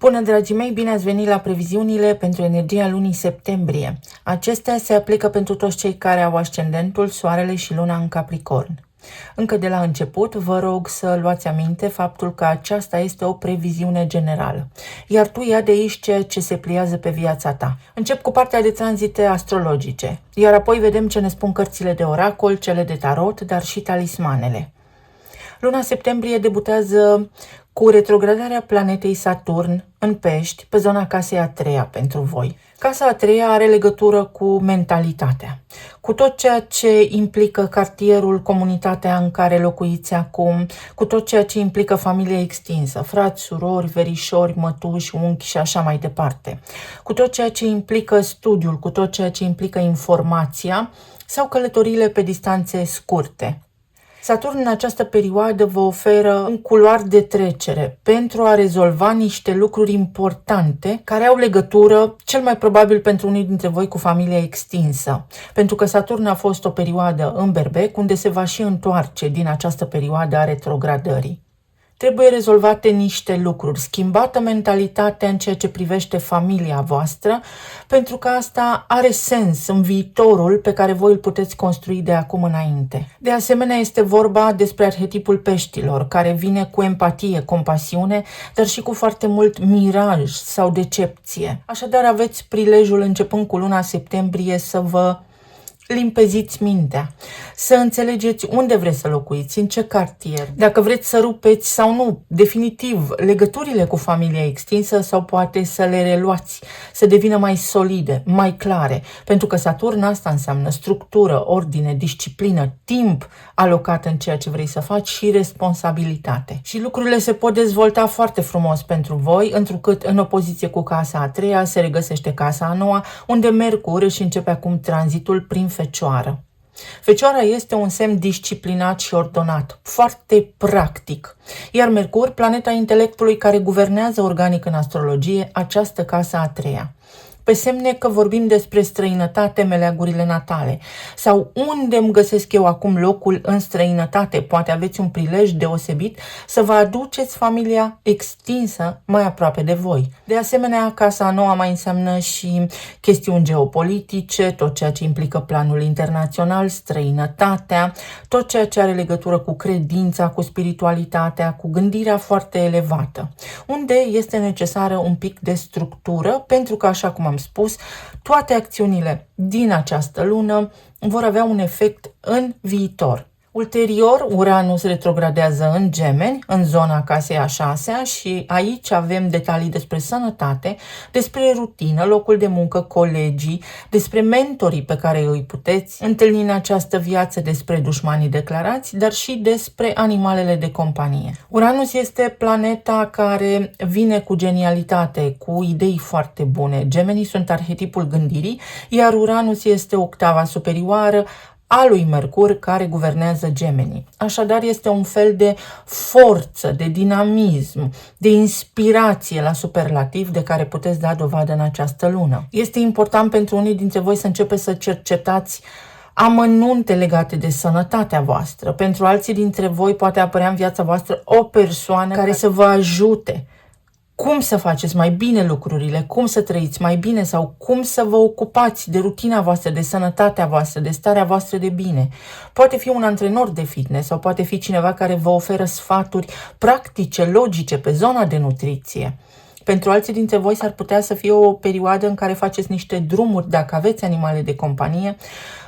Bună, dragii mei, bine ați venit la previziunile pentru energia lunii septembrie. Acestea se aplică pentru toți cei care au ascendentul, soarele și luna în Capricorn. Încă de la început, vă rog să luați aminte faptul că aceasta este o previziune generală, iar tu ia de aici ceea ce se pliază pe viața ta. Încep cu partea de tranzite astrologice, iar apoi vedem ce ne spun cărțile de oracol, cele de tarot, dar și talismanele. Luna septembrie debutează cu retrogradarea planetei Saturn în Pești, pe zona casei a treia pentru voi. Casa a treia are legătură cu mentalitatea, cu tot ceea ce implică cartierul, comunitatea în care locuiți acum, cu tot ceea ce implică familia extinsă, frați, surori, verișori, mătuși, unchi și așa mai departe, cu tot ceea ce implică studiul, cu tot ceea ce implică informația sau călătoriile pe distanțe scurte. Saturn în această perioadă vă oferă un culoar de trecere pentru a rezolva niște lucruri importante care au legătură, cel mai probabil pentru unii dintre voi, cu familia extinsă. Pentru că Saturn a fost o perioadă în Berbec, unde se va și întoarce din această perioadă a retrogradării. Trebuie rezolvate niște lucruri, schimbată mentalitatea în ceea ce privește familia voastră, pentru că asta are sens în viitorul pe care voi îl puteți construi de acum înainte. De asemenea, este vorba despre arhetipul peștilor, care vine cu empatie, compasiune, dar și cu foarte mult miraj sau decepție. Așadar, aveți prilejul, începând cu luna septembrie, să vă limpeziți mintea, să înțelegeți unde vreți să locuiți, în ce cartier, dacă vreți să rupeți sau nu, definitiv, legăturile cu familia extinsă sau poate să le reluați, să devină mai solide, mai clare, pentru că Saturn asta înseamnă structură, ordine, disciplină, timp alocat în ceea ce vrei să faci și responsabilitate. Și lucrurile se pot dezvolta foarte frumos pentru voi, întrucât în opoziție cu casa a treia se regăsește casa a noua, unde Mercur își începe acum tranzitul prin Fecioară. Fecioara este un semn disciplinat și ordonat, foarte practic. Iar Mercur, planeta intelectului care guvernează organic în astrologie această casă a treia. Pe semne că vorbim despre străinătate, meleagurile natale. Sau unde îmi găsesc eu acum locul în străinătate? Poate aveți un prilej deosebit să vă aduceți familia extinsă mai aproape de voi. De asemenea, casa a noua mai înseamnă și chestiuni geopolitice, tot ceea ce implică planul internațional, străinătatea, tot ceea ce are legătură cu credința, cu spiritualitatea, cu gândirea foarte elevată, unde este necesară un pic de structură, pentru că, așa cum am spus, toate acțiunile din această lună vor avea un efect în viitor. Ulterior, Uranus retrogradează în Gemeni, în zona casei a șasea, și aici avem detalii despre sănătate, despre rutină, locul de muncă, colegii, despre mentorii pe care îi puteți întâlni în această viață, despre dușmanii declarați, dar și despre animalele de companie. Uranus este planeta care vine cu genialitate, cu idei foarte bune. Gemenii sunt arhetipul gândirii, iar Uranus este octava superioară a lui Mercur, care guvernează Gemenii. Așadar, este un fel de forță, de dinamism, de inspirație la superlativ de care puteți da dovadă în această lună. Este important pentru unii dintre voi să începeți să cercetați amănunte legate de sănătatea voastră. Pentru alții dintre voi poate apărea în viața voastră o persoană care să vă ajute cum să faceți mai bine lucrurile, cum să trăiți mai bine sau cum să vă ocupați de rutina voastră, de sănătatea voastră, de starea voastră de bine. Poate fi un antrenor de fitness sau poate fi cineva care vă oferă sfaturi practice, logice pe zona de nutriție. Pentru alții dintre voi s-ar putea să fie o perioadă în care faceți niște drumuri, dacă aveți animale de companie,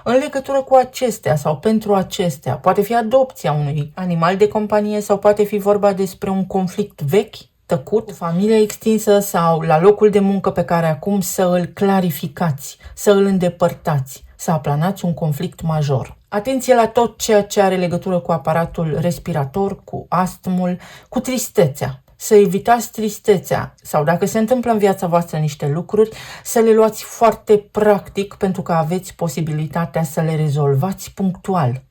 în legătură cu acestea sau pentru acestea. Poate fi adopția unui animal de companie sau poate fi vorba despre un conflict vechi, tăcut, familia extinsă sau la locul de muncă pe care acum să îl clarificați, să îl îndepărtați, să aplanați un conflict major. Atenție la tot ceea ce are legătură cu aparatul respirator, cu astmul, cu tristețea. Să evitați tristețea sau dacă se întâmplă în viața voastră niște lucruri, să le luați foarte practic pentru că aveți posibilitatea să le rezolvați punctual.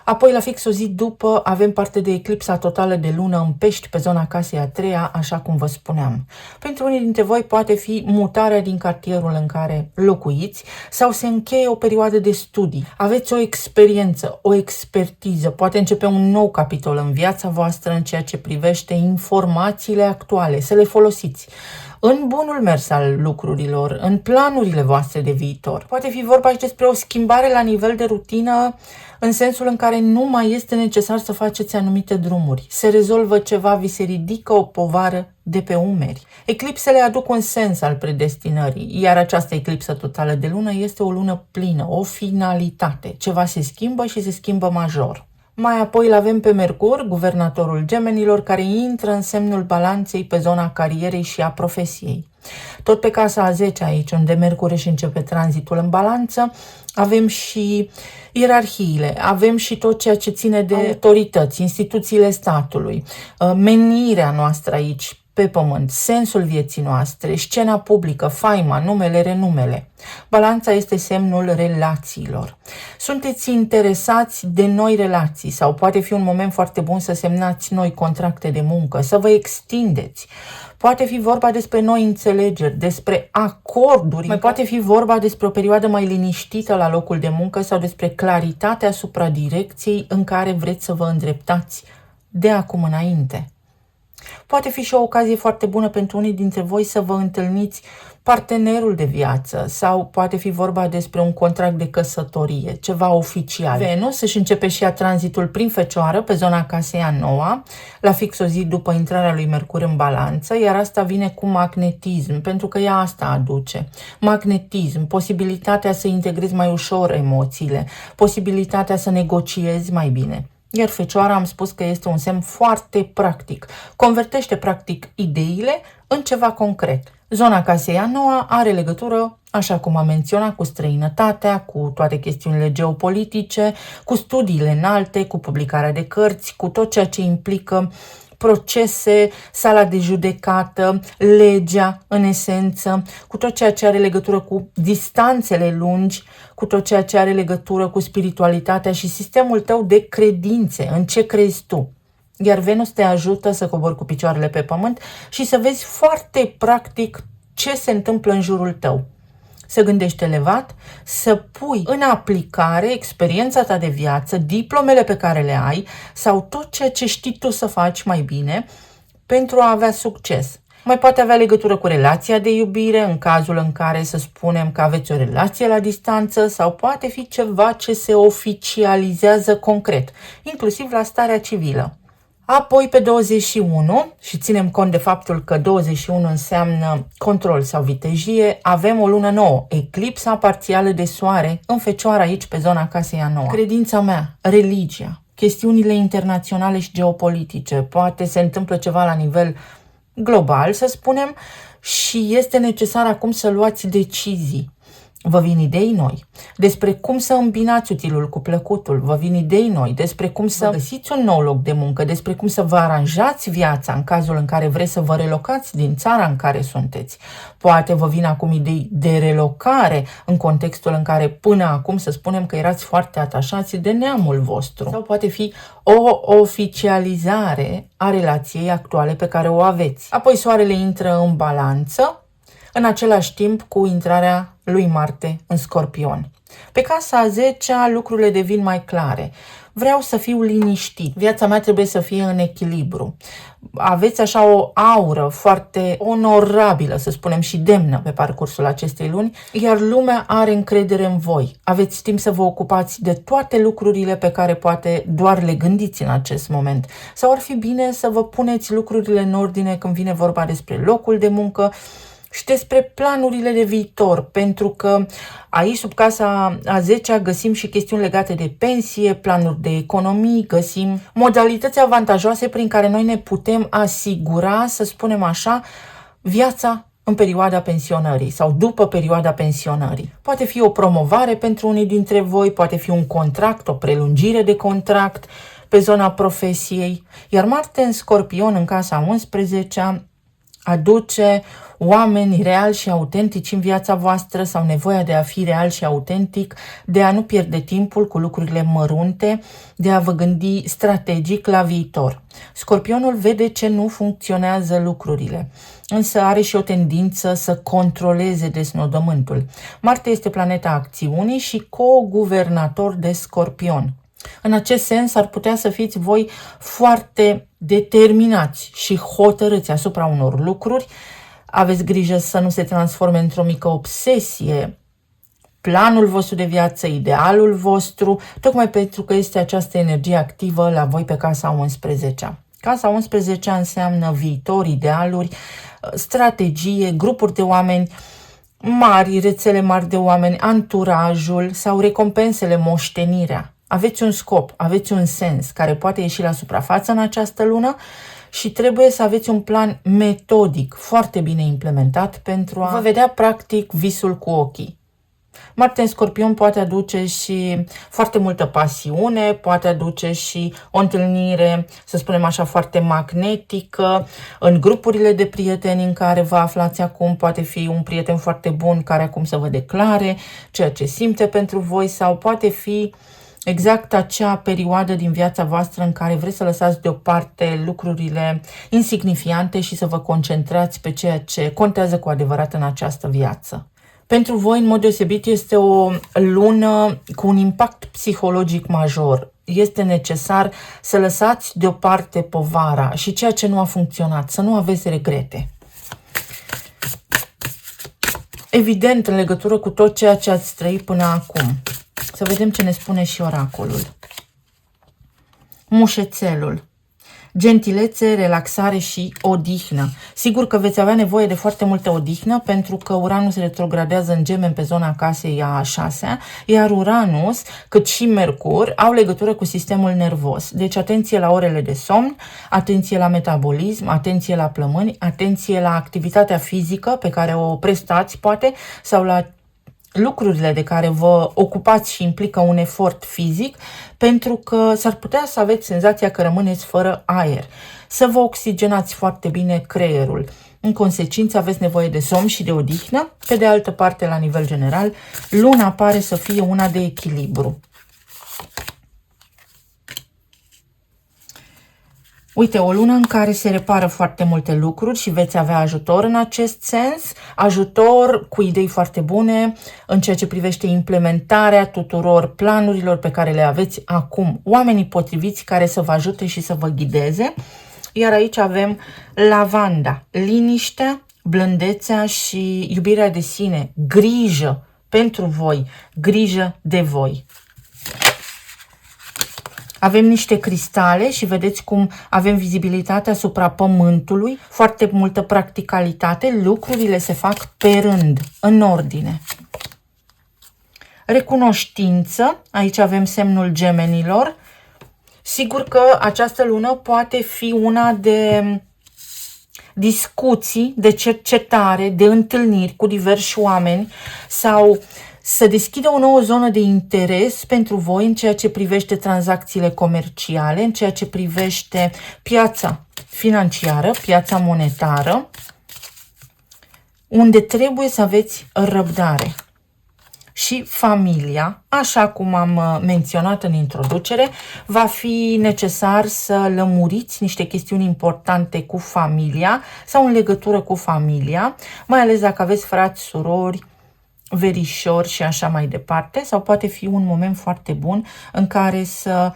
Apoi, la fix o zi după, avem parte de eclipsa totală de lună în Pești pe zona casei a treia, așa cum vă spuneam. Pentru unii dintre voi poate fi mutarea din cartierul în care locuiți sau se încheie o perioadă de studii. Aveți o experiență, o expertiză, poate începe un nou capitol în viața voastră în ceea ce privește informațiile actuale, să le folosiți în bunul mers al lucrurilor, în planurile voastre de viitor. Poate fi vorba și despre o schimbare la nivel de rutină, în sensul în care nu mai este necesar să faceți anumite drumuri. Se rezolvă ceva, vi se ridică o povară de pe umeri. Eclipsele aduc un sens al predestinării, iar această eclipsă totală de lună este o lună plină, o finalitate. Ceva se schimbă și se schimbă major. Mai apoi îl avem pe Mercur, guvernatorul Gemenilor, care intră în semnul balanței pe zona carierei și a profesiei. Tot pe casa a 10 aici, unde Mercur își începe tranzitul în balanță, avem și ierarhiile, avem și tot ceea ce ține de autorități, instituțiile statului, menirea noastră aici pe pământ, sensul vieții noastre, scena publică, faima, numele, renumele. Balanța este semnul relațiilor. Sunteți interesați de noi relații sau poate fi un moment foarte bun să semnați noi contracte de muncă, să vă extindeți. Poate fi vorba despre noi înțelegeri, despre acorduri, mai poate fi vorba despre o perioadă mai liniștită la locul de muncă sau despre claritate asupra direcției în care vreți să vă îndreptați de acum înainte. Poate fi și o ocazie foarte bună pentru unii dintre voi să vă întâlniți partenerul de viață sau poate fi vorba despre un contract de căsătorie, ceva oficial. Venus își începe și ea tranzitul prin Fecioară pe zona casei a noua, la fix o zi după intrarea lui Mercur în balanță, iar asta vine cu magnetism, pentru că ea asta aduce. Magnetism, posibilitatea să integrezi mai ușor emoțiile, posibilitatea să negociezi mai bine. Iar Fecioara am spus că este un semn foarte practic. Convertește practic ideile în ceva concret. Zona casei a noua are legătură, așa cum am menționat, cu străinătatea, cu toate chestiunile geopolitice, cu studiile înalte, cu publicarea de cărți, cu tot ceea ce implică procese, sala de judecată, legea în esență, cu tot ceea ce are legătură cu distanțele lungi, cu tot ceea ce are legătură cu spiritualitatea și sistemul tău de credințe, în ce crezi tu. Iar Venus te ajută să cobori cu picioarele pe pământ și să vezi foarte practic ce se întâmplă în jurul tău. Să gândești elevat, să pui în aplicare experiența ta de viață, diplomele pe care le ai sau tot ceea ce știi tu să faci mai bine pentru a avea succes. Mai poate avea legătură cu relația de iubire, în cazul în care să spunem că aveți o relație la distanță, sau poate fi ceva ce se oficializează concret, inclusiv la starea civilă. Apoi pe 21, și ținem cont de faptul că 21 înseamnă control sau vitejie, avem o lună nouă, eclipsa parțială de soare în Fecioară aici pe zona casei a noua. Credința mea, religia, chestiunile internaționale și geopolitice, poate se întâmplă ceva la nivel global, să spunem, și este necesar acum să luați decizii. Vă vin idei noi despre cum să îmbinați utilul cu plăcutul, vă vin idei noi despre cum să găsiți un nou loc de muncă, despre cum să vă aranjați viața în cazul în care vreți să vă relocați din țara în care sunteți. Poate vă vin acum idei de relocare în contextul în care până acum să spunem că erați foarte atașați de neamul vostru. Sau poate fi o oficializare a relației actuale pe care o aveți. Apoi soarele intră în balanță, în același timp cu intrarea lui Marte în Scorpion. Pe casa a 10-a lucrurile devin mai clare. Vreau să fiu liniștit. Viața mea trebuie să fie în echilibru. Aveți așa o aură foarte onorabilă, să spunem, și demnă pe parcursul acestei luni, iar lumea are încredere în voi. Aveți timp să vă ocupați de toate lucrurile pe care poate doar le gândiți în acest moment. Sau ar fi bine să vă puneți lucrurile în ordine când vine vorba despre locul de muncă și despre planurile de viitor, pentru că aici, sub casa a 10-a, găsim și chestiuni legate de pensie, planuri de economii, găsim modalități avantajoase prin care noi ne putem asigura, să spunem așa, viața în perioada pensionării sau după perioada pensionării. Poate fi o promovare pentru unii dintre voi, poate fi un contract, o prelungire de contract pe zona profesiei, iar Marte în Scorpion în casa 11-a aduce oameni reali și autentici în viața voastră sau nevoia de a fi real și autentic, de a nu pierde timpul cu lucrurile mărunte, de a vă gândi strategic la viitor. Scorpionul vede ce nu funcționează lucrurile, însă are și o tendință să controleze desnodământul. Marte este planeta acțiunii și co-guvernator de Scorpion. În acest sens, ar putea să fiți voi foarte determinați și hotărâți asupra unor lucruri. Aveți grijă să nu se transforme într-o mică obsesie planul vostru de viață, idealul vostru, tocmai pentru că este această energie activă la voi pe casa 11. Casa 11 înseamnă viitor, idealuri, strategie, grupuri de oameni mari, rețele mari de oameni, anturajul sau recompensele, moștenirea. Aveți un scop, aveți un sens care poate ieși la suprafață în această lună și trebuie să aveți un plan metodic, foarte bine implementat pentru a vă vedea practic visul cu ochii. Marte în Scorpion poate aduce și foarte multă pasiune, poate aduce și o întâlnire, să spunem așa, foarte magnetică în grupurile de prieteni în care vă aflați acum. Poate fi un prieten foarte bun care acum să vă declare ceea ce simte pentru voi sau poate fi exact acea perioadă din viața voastră în care vreți să lăsați deoparte lucrurile insignifiante și să vă concentrați pe ceea ce contează cu adevărat în această viață. Pentru voi, în mod deosebit, este o lună cu un impact psihologic major. Este necesar să lăsați deoparte povara și ceea ce nu a funcționat, să nu aveți regrete. Evident, în legătură cu tot ceea ce ați trăit până acum. Să vedem ce ne spune și oracolul. Mușețelul. Gentilețe, relaxare și odihnă. Sigur că veți avea nevoie de foarte multă odihnă pentru că Uranus retrogradează în Gemeni pe zona casei a 6-a, iar Uranus, cât și Mercur, au legătură cu sistemul nervos. Deci atenție la orele de somn, atenție la metabolism, atenție la plămâni, atenție la activitatea fizică pe care o prestați, poate, sau la lucrurile de care vă ocupați și implică un efort fizic, pentru că s-ar putea să aveți senzația că rămâneți fără aer. Să vă oxigenați foarte bine creierul. În consecință aveți nevoie de somn și de odihnă. Pe de altă parte, la nivel general, luna pare să fie una de echilibru. Uite, o lună în care se repară foarte multe lucruri și veți avea ajutor în acest sens, ajutor cu idei foarte bune în ceea ce privește implementarea tuturor planurilor pe care le aveți acum, oamenii potriviți care să vă ajute și să vă ghideze. Iar aici avem lavanda, liniștea, blândețea și iubirea de sine, grijă pentru voi, grijă de voi. Avem niște cristale și vedeți cum avem vizibilitate asupra pământului, foarte multă practicalitate, lucrurile se fac pe rând, în ordine. Recunoștință, aici avem semnul gemenilor. Sigur că această lună poate fi una de discuții, de cercetare, de întâlniri cu diversi oameni sau să deschidă o nouă zonă de interes pentru voi în ceea ce privește tranzacțiile comerciale, în ceea ce privește piața financiară, piața monetară, unde trebuie să aveți răbdare. Și familia, așa cum am menționat în introducere, va fi necesar să lămuriți niște chestiuni importante cu familia sau în legătură cu familia, mai ales dacă aveți frați, surori, verișori și așa mai departe, sau poate fi un moment foarte bun în care să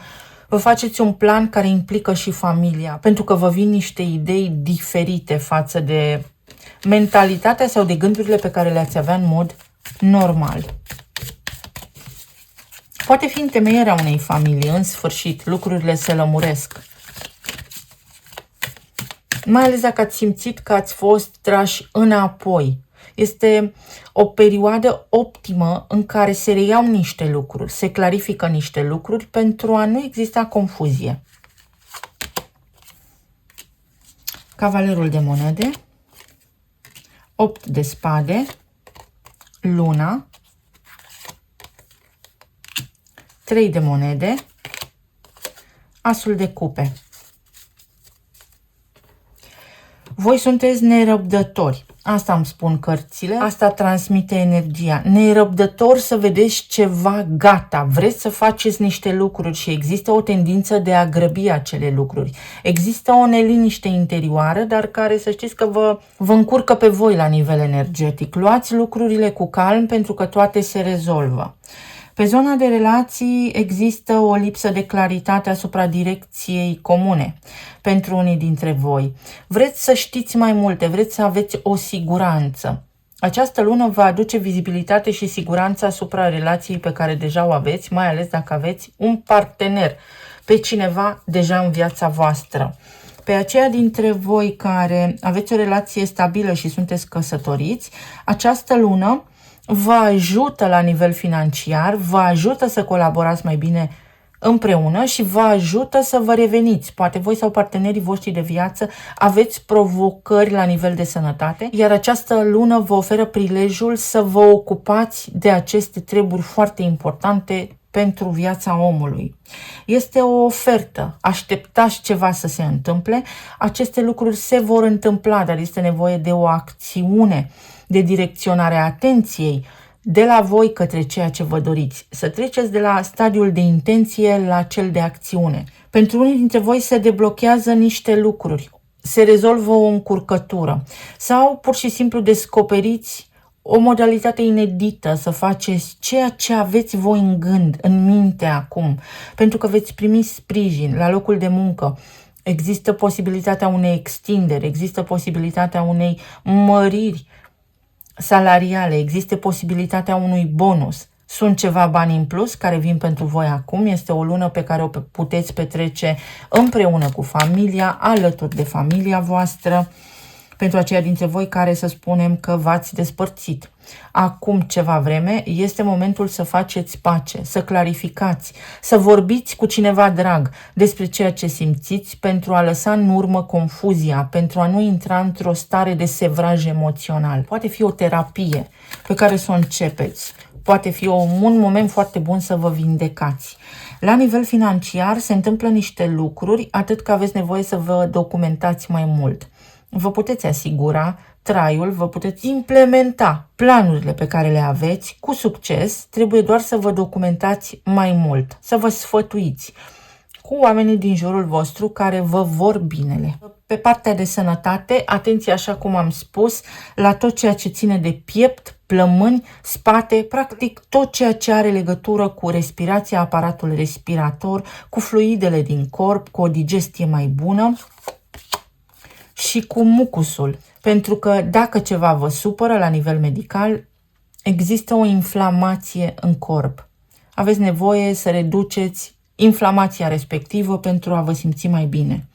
vă faceți un plan care implică și familia, pentru că vă vin niște idei diferite față de mentalitatea sau de gândurile pe care le-ați avea în mod normal. Poate fi întemeierea unei familii, în sfârșit, lucrurile se lămuresc. Mai ales dacă ați simțit că ați fost trași înapoi. Este o perioadă optimă în care se reiau niște lucruri, se clarifică niște lucruri pentru a nu exista confuzie. Cavalerul de monede, 8 de spade, luna, 3 de monede, asul de cupe. Voi sunteți nerăbdători. Asta îmi spun cărțile, asta transmite energia. Nerăbdător să vedeți ceva gata, vreți să faceți niște lucruri și există o tendință de a grăbi acele lucruri. Există o neliniște interioară, dar care să știți că vă încurcă pe voi la nivel energetic. Luați lucrurile cu calm pentru că toate se rezolvă. Pe zona de relații există o lipsă de claritate asupra direcției comune pentru unii dintre voi. Vreți să știți mai multe, vreți să aveți o siguranță. Această lună va aduce vizibilitate și siguranță asupra relației pe care deja o aveți, mai ales dacă aveți un partener, pe cineva deja în viața voastră. Pe aceia dintre voi care aveți o relație stabilă și sunteți căsătoriți, această lună vă ajută la nivel financiar, vă ajută să colaborați mai bine împreună și vă ajută să vă reveniți. Poate voi sau partenerii voștri de viață aveți provocări la nivel de sănătate, iar această lună vă oferă prilejul să vă ocupați de aceste treburi foarte importante pentru viața omului. Este o ofertă, așteptați ceva să se întâmple, aceste lucruri se vor întâmpla, dar este nevoie de o acțiune, de direcționare a atenției de la voi către ceea ce vă doriți. Să treceți de la stadiul de intenție la cel de acțiune. Pentru unii dintre voi se deblochează niște lucruri, se rezolvă o încurcătură sau pur și simplu descoperiți o modalitate inedită să faceți ceea ce aveți voi în gând, în minte acum, pentru că veți primi sprijin la locul de muncă. Există posibilitatea unei extinderi, există posibilitatea unei măriri salariale, există posibilitatea unui bonus. Sunt ceva bani în plus care vin pentru voi acum. Este o lună pe care o puteți petrece împreună cu familia, alături de familia voastră. Pentru aceia dintre voi care să spunem că v-ați despărțit. Acum ceva vreme este momentul să faceți pace, să clarificați, să vorbiți cu cineva drag despre ceea ce simțiți pentru a lăsa în urmă confuzia, pentru a nu intra într-o stare de sevraj emoțional. Poate fi o terapie pe care să o începeți. Poate fi un moment foarte bun să vă vindecați. La nivel financiar se întâmplă niște lucruri, atât că aveți nevoie să vă documentați mai mult. Vă puteți asigura traiul, vă puteți implementa planurile pe care le aveți cu succes, trebuie doar să vă documentați mai mult, să vă sfătuiți cu oamenii din jurul vostru care vă vor binele. Pe partea de sănătate, atenție așa cum am spus, la tot ceea ce ține de piept, plămâni, spate, practic tot ceea ce are legătură cu respirația, aparatul respirator, cu fluidele din corp, cu o digestie mai bună și cu mucusul. Pentru că dacă ceva vă supără la nivel medical, există o inflamație în corp. Aveți nevoie să reduceți inflamația respectivă pentru a vă simți mai bine.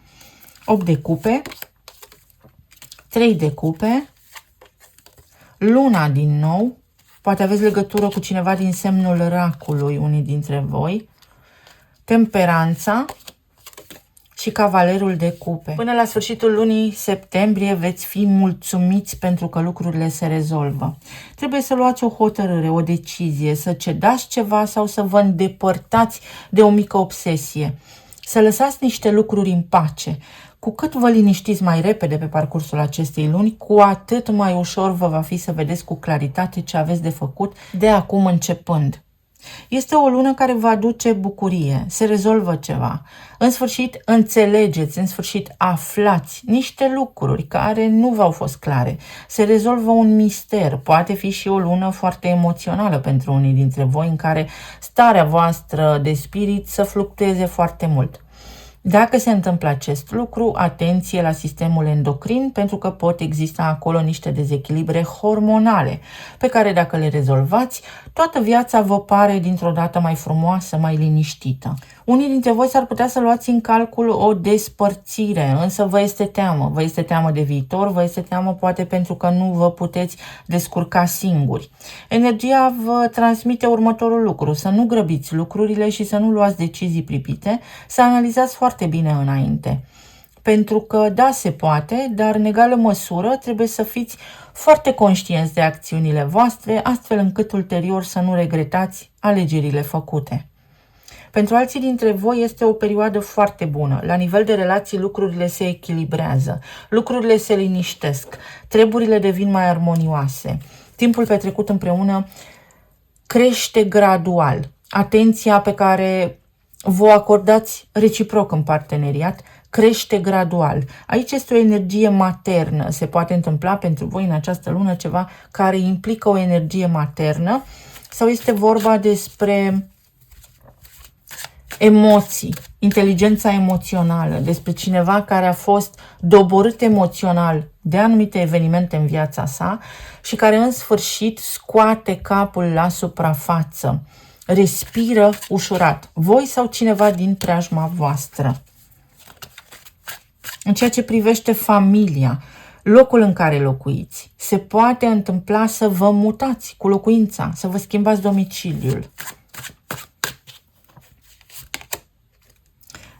8 de cupe, 3 de cupe, luna din nou, poate aveți legătură cu cineva din semnul racului, unii dintre voi, temperanța și cavalerul de cupe. Până la sfârșitul lunii septembrie veți fi mulțumiți pentru că lucrurile se rezolvă. Trebuie să luați o hotărâre, o decizie, să cedați ceva sau să vă îndepărtați de o mică obsesie. Să lăsați niște lucruri în pace. Cu cât vă liniștiți mai repede pe parcursul acestei luni, cu atât mai ușor vă va fi să vedeți cu claritate ce aveți de făcut de acum începând. Este o lună care vă aduce bucurie, se rezolvă ceva. În sfârșit înțelegeți, în sfârșit aflați niște lucruri care nu v-au fost clare. Se rezolvă un mister, poate fi și o lună foarte emoțională pentru unii dintre voi în care starea voastră de spirit să fluctueze foarte mult. Dacă se întâmplă acest lucru, atenție la sistemul endocrin, pentru că pot exista acolo niște dezechilibre hormonale, pe care dacă le rezolvați, toată viața vă pare dintr-o dată mai frumoasă, mai liniștită. Unii dintre voi s-ar putea să luați în calcul o despărțire, însă vă este teamă. Vă este teamă de viitor, vă este teamă poate pentru că nu vă puteți descurca singuri. Energia vă transmite următorul lucru, să nu grăbiți lucrurile și să nu luați decizii pripite, să analizați foarte bine înainte. Pentru că, da, se poate, dar în egală măsură trebuie să fiți foarte conștienți de acțiunile voastre, astfel încât ulterior să nu regretați alegerile făcute. Pentru alții dintre voi este o perioadă foarte bună. La nivel de relații lucrurile se echilibrează, lucrurile se liniștesc, treburile devin mai armonioase. Timpul petrecut împreună crește gradual. Atenția pe care vă acordați reciproc în parteneriat crește gradual. Aici este o energie maternă. Se poate întâmpla pentru voi în această lună ceva care implică o energie maternă sau este vorba despre emoții, inteligența emoțională, despre cineva care a fost doborât emoțional de anumite evenimente în viața sa și care în sfârșit scoate capul la suprafață, respiră ușurat, voi sau cineva din preajma voastră. În ceea ce privește familia, locul în care locuiți, se poate întâmpla să vă mutați cu locuința, să vă schimbați domiciliul.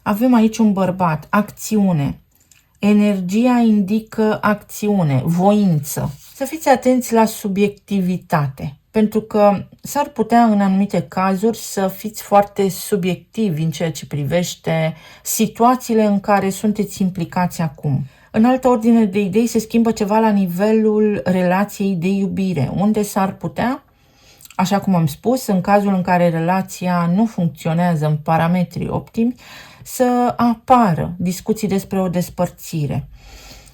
Avem aici un bărbat, acțiune. Energia indică acțiune, voință. Să fiți atenți la subiectivitate, pentru că s-ar putea în anumite cazuri să fiți foarte subiectivi în ceea ce privește situațiile în care sunteți implicați acum. În altă ordine de idei se schimbă ceva la nivelul relației de iubire, unde s-ar putea, așa cum am spus, în cazul în care relația nu funcționează în parametrii optimi, să apară discuții despre o despărțire.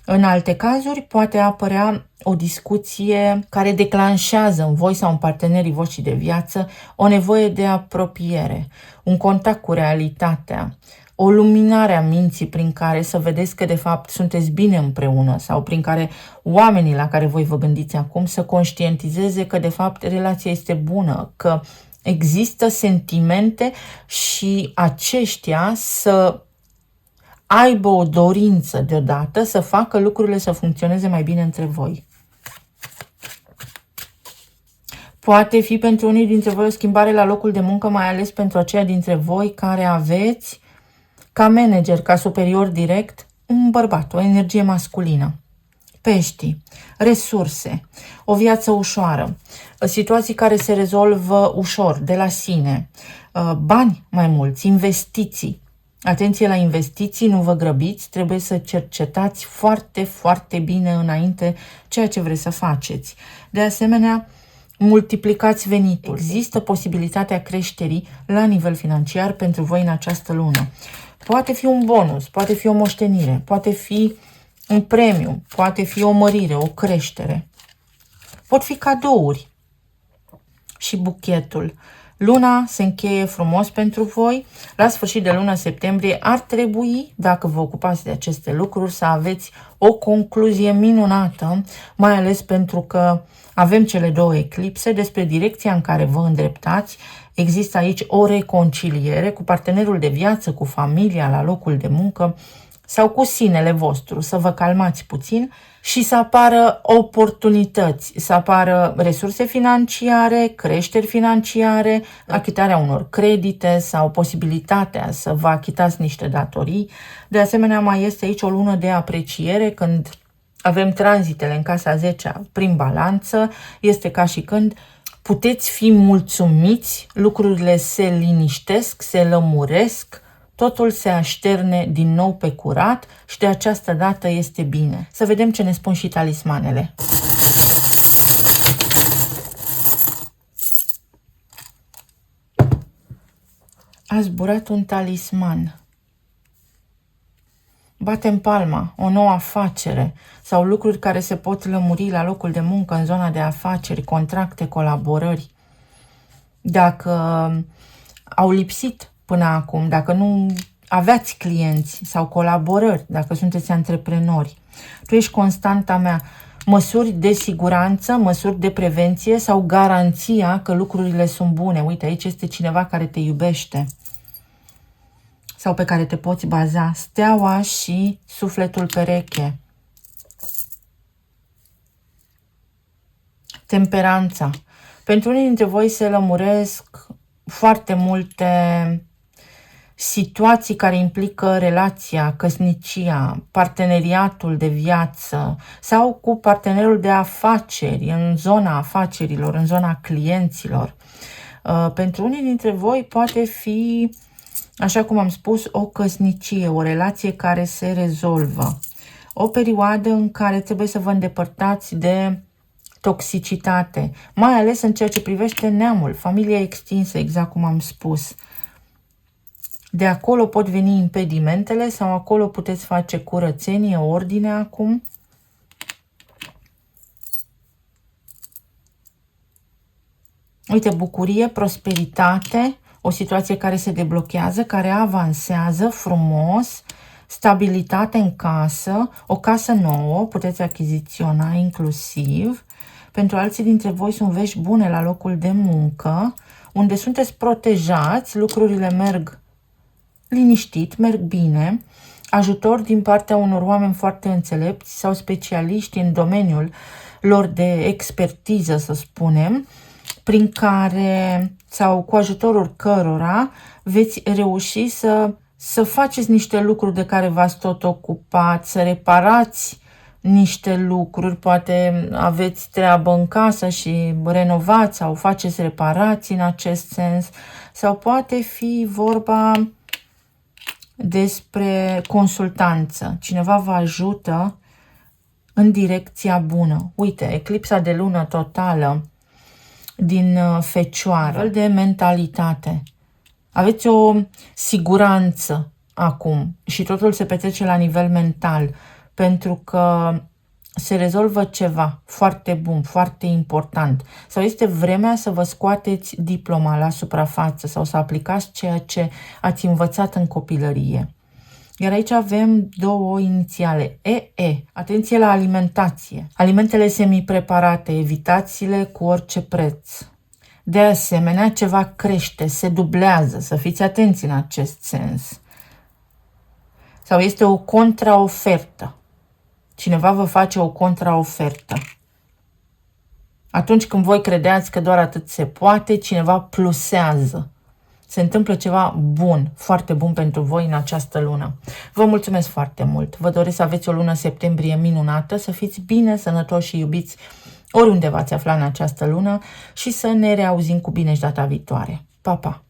În alte cazuri poate apărea o discuție care declanșează în voi sau în partenerii voștri de viață o nevoie de apropiere, un contact cu realitatea, o luminare a minții prin care să vedeți că de fapt sunteți bine împreună sau prin care oamenii la care voi vă gândiți acum să conștientizeze că de fapt relația este bună, că există sentimente și aceștia să aibă o dorință deodată să facă lucrurile să funcționeze mai bine între voi. Poate fi pentru unii dintre voi o schimbare la locul de muncă, mai ales pentru aceia dintre voi care aveți ca manager, ca superior direct, un bărbat, o energie masculină. Peștii, resurse, o viață ușoară, situații care se rezolvă ușor, de la sine, bani mai mulți, investiții. Atenție la investiții, nu vă grăbiți, trebuie să cercetați foarte, foarte bine înainte ceea ce vreți să faceți. De asemenea, multiplicați venitul. Există posibilitatea creșterii la nivel financiar pentru voi în această lună. Poate fi un bonus, poate fi o moștenire, poate fi un premiu, poate fi o mărire, o creștere. Pot fi cadouri și buchetul. Luna se încheie frumos pentru voi. La sfârșit de lună septembrie ar trebui, dacă vă ocupați de aceste lucruri, să aveți o concluzie minunată, mai ales pentru că avem cele două eclipse despre direcția în care vă îndreptați. Există aici o reconciliere cu partenerul de viață, cu familia, la locul de muncă sau cu sinele vostru, să vă calmați puțin și să apară oportunități, să apară resurse financiare, creșteri financiare, achitarea unor credite sau posibilitatea să vă achitați niște datorii. De asemenea, mai este aici o lună de apreciere când avem tranzitele în casa 10-a prin balanță. Este ca și când puteți fi mulțumiți, lucrurile se liniștesc, se lămuresc, totul se așterne din nou pe curat și de această dată este bine. Să vedem ce ne spun și talismanele. A zburat un talisman. Batem palma, o nouă afacere sau lucruri care se pot lămuri la locul de muncă, în zona de afaceri, contracte, colaborări. Dacă au lipsit până acum, dacă nu aveați clienți sau colaborări, dacă sunteți antreprenori, tu ești constanta mea, măsuri de siguranță, măsuri de prevenție sau garanția că lucrurile sunt bune. Uite, aici este cineva care te iubește sau pe care te poți baza. Steaua și sufletul pereche. Temperanța. Pentru unii dintre voi se lămuresc foarte multe situații care implică relația, căsnicia, parteneriatul de viață sau cu partenerul de afaceri, în zona afacerilor, în zona clienților. Pentru unii dintre voi poate fi, așa cum am spus, o căsnicie, o relație care se rezolvă. O perioadă în care trebuie să vă îndepărtați de toxicitate, mai ales în ceea ce privește neamul, familia extinsă, exact cum am spus. De acolo pot veni impedimentele sau acolo puteți face curățenie, ordine acum. Uite, bucurie, prosperitate, o situație care se deblochează, care avansează frumos, stabilitate în casă, o casă nouă, puteți achiziționa inclusiv. Pentru alții dintre voi sunt vești bune la locul de muncă, unde sunteți protejați, lucrurile merg liniștit, merg bine, ajutor din partea unor oameni foarte înțelepți sau specialiști în domeniul lor de expertiză, să spunem, prin care sau cu ajutorul cărora veți reuși să faceți niște lucruri de care v-ați tot ocupat, să reparați niște lucruri, poate aveți treabă în casă și renovați sau faceți reparații în acest sens, sau poate fi vorba despre consultanță. Cineva vă ajută în direcția bună. Uite, eclipsa de lună totală din Fecioară, de mentalitate. Aveți o siguranță acum și totul se petrece la nivel mental, pentru că se rezolvă ceva foarte bun, foarte important. Sau este vremea să vă scoateți diploma la suprafață sau să aplicați ceea ce ați învățat în copilărie. Iar aici avem două inițiale, EE. Atenție la alimentație. Alimentele semi-preparate, evitați-le cu orice preț. De asemenea, ceva crește, se dublează, să fiți atenți în acest sens. Sau este o contraofertă. Cineva vă face o contraofertă. Atunci când voi credeați că doar atât se poate, cineva plusează. Se întâmplă ceva bun, foarte bun pentru voi în această lună. Vă mulțumesc foarte mult. Vă doresc să aveți o lună septembrie minunată, să fiți bine, sănătoși și iubiți oriunde v-ați afla în această lună și să ne reauzim cu bine și data viitoare. Pa, pa!